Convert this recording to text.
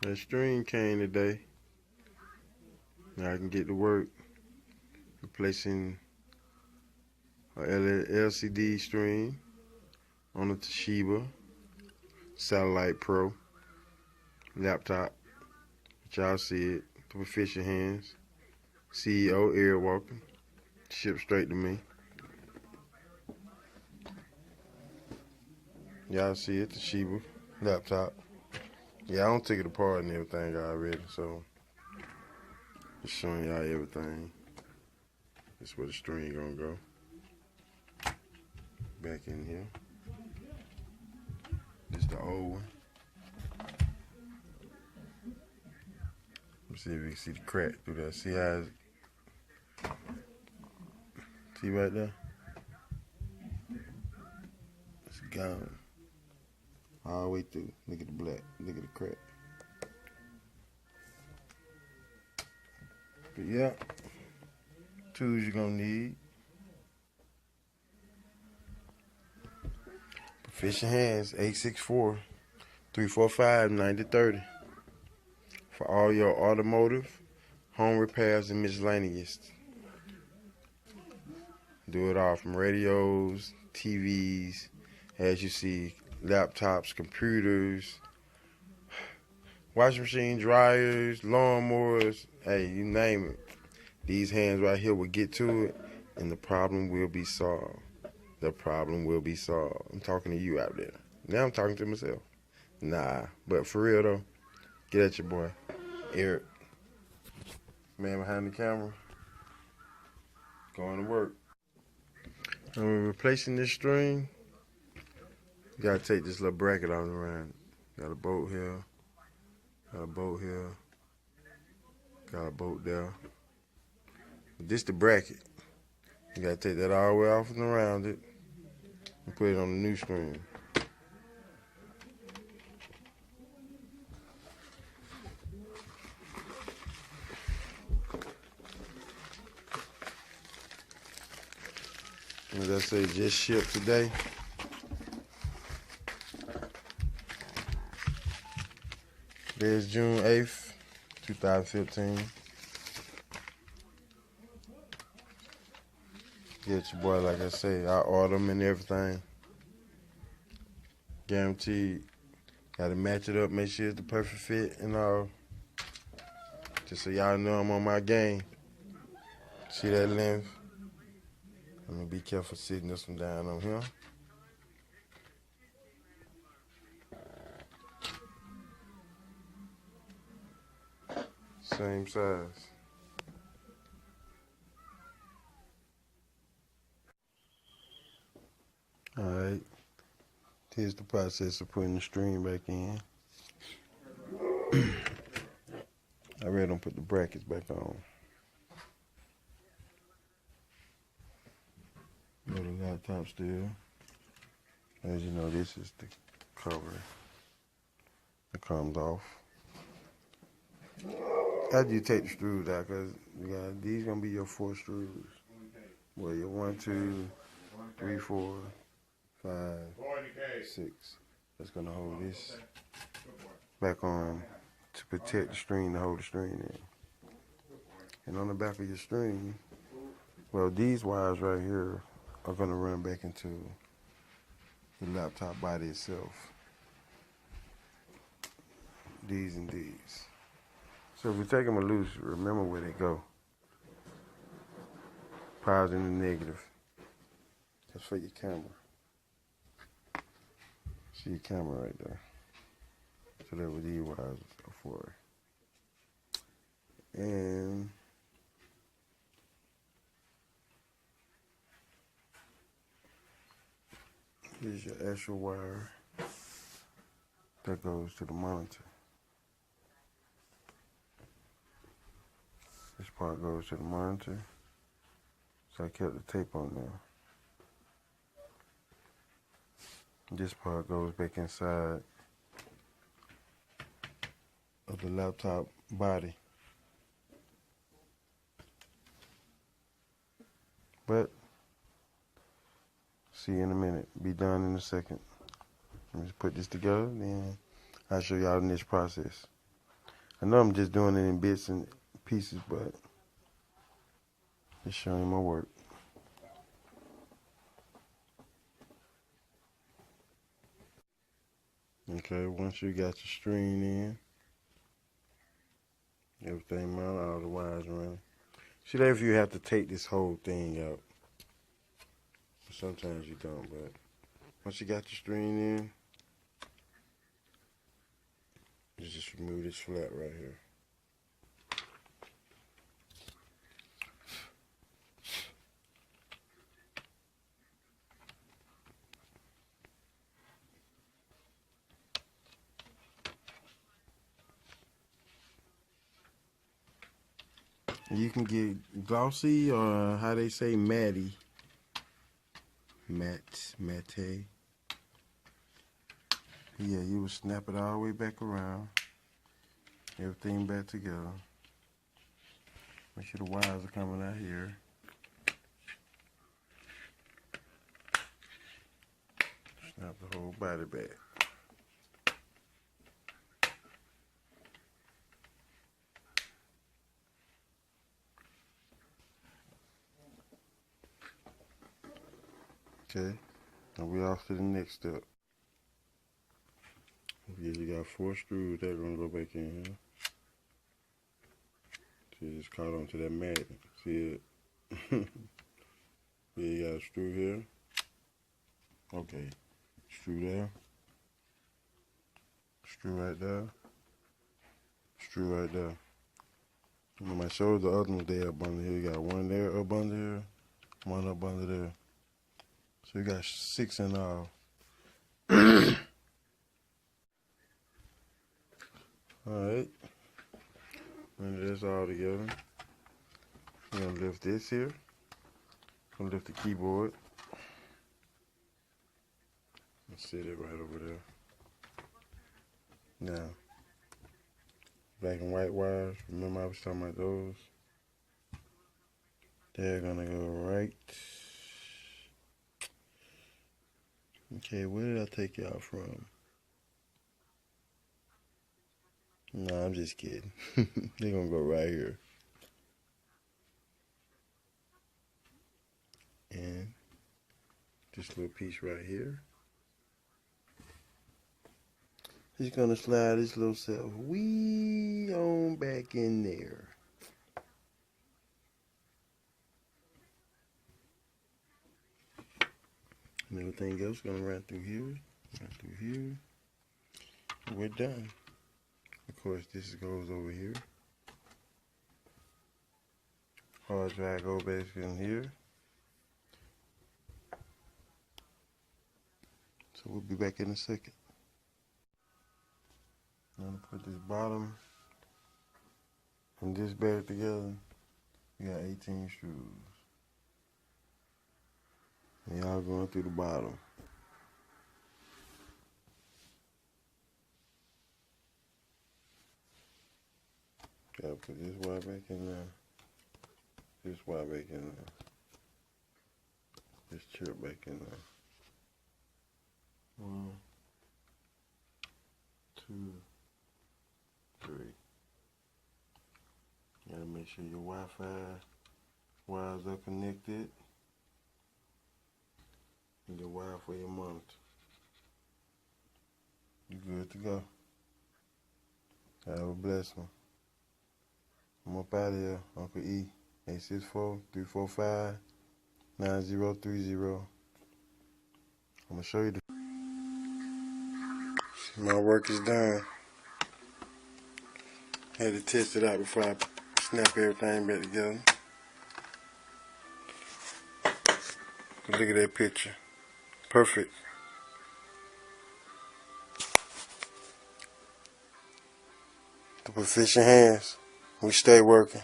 That string came today. Now I can get to work replacing a LCD string on a Toshiba Satellite Pro laptop. But y'all see it. Proficient hands. CEO Eric Walker. Shipped straight to me. Y'all see it. Toshiba laptop. Yeah, I don't take it apart and everything already, so just showing y'all everything. That's where the string gonna go. Back in here. This the old one. Let's see if you can see the crack through that. See how it's, see right there? It's gone. All the way through. Look at the black. Look at the crack. But yeah, tools you're gonna need. Proficient hands, 864-345-9030. For all your automotive, home repairs, and miscellaneous. Do it all from radios, TVs, as you see, laptops, computers, washing machine, dryers, lawnmowers, hey, you name it. These hands right here will get to it, and the problem will be solved. The problem will be solved. I'm talking to you out there. Now I'm talking to myself. Nah, but for real though, get at your boy, Eric. Man behind the camera, going to work. I'm replacing this string. You gotta take this little bracket out around. Got a bolt here, got a bolt here, got a bolt there. But this the bracket. You gotta take that all the way off and around it and put it on the new string. As I say, just shipped today. There's June 8th, 2015. Get your boy, like I say, I order them and everything. Guaranteed. Gotta match it up, make sure it's the perfect fit and all. Just so y'all know I'm on my game. See that length? I'm gonna be careful sitting this one down on here. Same size. Alright. Here's the process of putting the string back in. I really don't put the brackets back on. Got the laptop still. As you know, this is the cover that comes off. After you take the screws out, because these gonna be your 4 screws. Well, your 1, 2, 3, 4, 5, 6. That's gonna hold this back on to protect the string, to hold the string in. And on the back of your string, well, these wires right here are gonna run back into the laptop body itself. These and these. So if we take them loose, remember where they go. Positive and negative. That's for your camera. See your camera right there. So that's what these wires are for. And here's your actual wire that goes to the monitor. This part goes to the monitor. So I kept the tape on there. This part goes back inside of the laptop body. But see you in a minute. Be done in a second. Let me just put this together, then I'll show y'all the next process. I know I'm just doing it in bits and pieces, but just showing you my work. Okay, once you got your string in, everything mounted, all the wires running. See, that if you have to take this whole thing out. Sometimes you don't, but once you got your string in, you just remove this flap right here. You can get glossy or how they say matte. Yeah, you would snap it all the way back around. Everything back together. Make sure the wires are coming out here. Snap the whole body back. Okay, now we off to the next step. Yeah, you got 4 screws that are gonna go back in here. See, it just caught onto that mat. See it? Yeah, you got a screw here. Okay, screw there. Screw right there. Screw right there. When I showed the other ones there up under here, you got one there up under here, one up under there. So you got 6 in all. Alright. When this all together, you're gonna lift this here. Gonna lift the keyboard. And set it right over there. Now, black and white wires, remember I was talking about those? They're gonna go right. Okay, where did I take y'all from? No, I'm just kidding. They're gonna go right here. And this little piece right here. He's gonna slide this little self way on back in there. And everything else gonna run through here, run through here. We're done. Of course, this goes over here. Hard drive go back in here. So we'll be back in a second. I'm gonna put this bottom and this back together. We got 18 screws. And y'all going through the bottom. Gotta put this wire back in there. This wire back in there. This chip back in there. 1, 2, 3. You gotta make sure your Wi-Fi wires are connected. And your wire for your monitor. You good to go. Have a blessed one. I'm up out of here, Uncle E. 864-345-9030. I'm gonna show you my work is done. Had to test it out before I snap everything back together. Look at that picture. Perfect. The proficient hands. We stay working.